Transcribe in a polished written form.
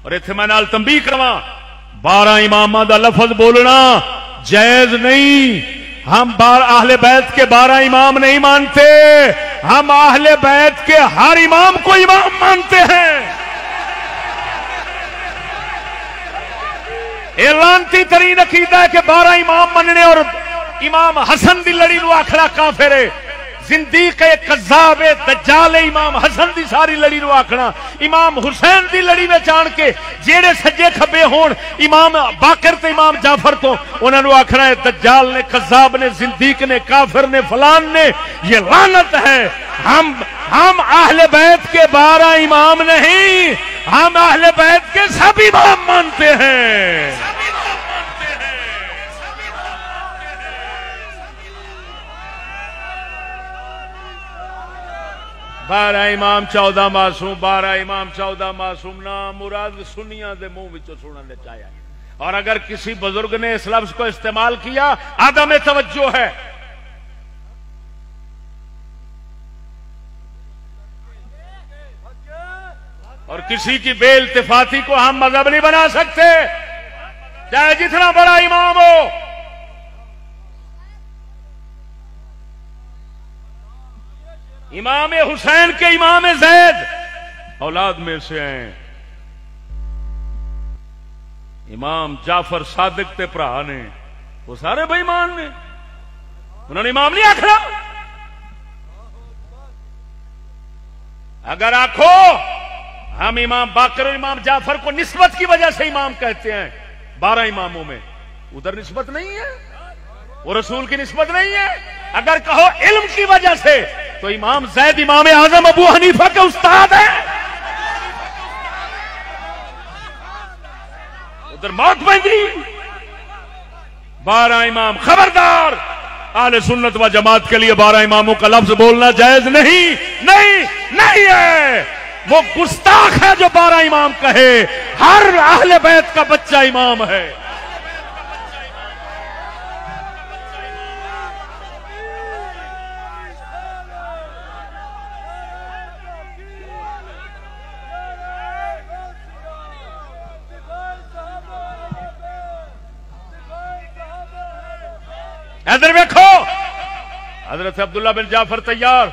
اور اتنے میں نال تنبیہ کرواں 12 اماماں دا لفظ بولنا جائز نہیں. ہم اہل بیت کے 12 امام نہیں مانتے، ہم اہل بیت کے ہر امام کو امام مانتے ہیں. اعلانتی ترین عقیدہ ہے کہ 12 امام مننے اور امام حسن دی لڑی نو آکھنا کافر ہے، زندیق کذاب دجال امام حسن دی ساری لڑی نو آکھنا. امام حسین دی لڑی میں جان کے جیڑے سجے کھبے ہون امام باقر تے امام جعفر تو انہاں نو آکھنا ہے دجال نے، کذاب نے، زندیق نے، کافر نے، فلان نے. یہ لعنت ہے. ہم اہل بیت کے 12 امام نہیں، ہم اہل بیت کے سب امام مانتے ہیں. 12 امام 14 معصوم، 12 امام 14 معصوم نہ مراد سنیاں دے منہ وچوں سنن دے چاہیا. اور اگر کسی بزرگ نے اس لفظ کو استعمال کیا عدم توجہ ہے. اور کسی کی بے التفاتی کو ہم مذہب نہیں بنا سکتے، چاہے جتنا بڑا امام ہو. امام حسین کے امام زید اولاد میں سے ہیں. امام جعفر صادق تے بھرا نے، وہ سارے بے ایمان نے، انہوں نے امام نہیں آکھنا. اگر آکھو ہم امام باقر اور امام جعفر کو نسبت کی وجہ سے امام کہتے ہیں 12 اماموں میں، ادھر نسبت نہیں ہے، وہ رسول کی نسبت نہیں ہے. اگر کہو علم کی وجہ سے تو امام زید امام اعظم ابو حنیفہ کے استاد ہیں، ادھر موت بندی. 12 امام خبردار، اہل سنت و جماعت کے لیے 12 اماموں کا لفظ بولنا جائز نہیں نہیں نہیں ہے. وہ گستاخ ہے جو 12 امام کہے. ہر اہل بیت کا بچہ امام ہے. ادھر دیکھو حضرت عبداللہ بن جعفر تیار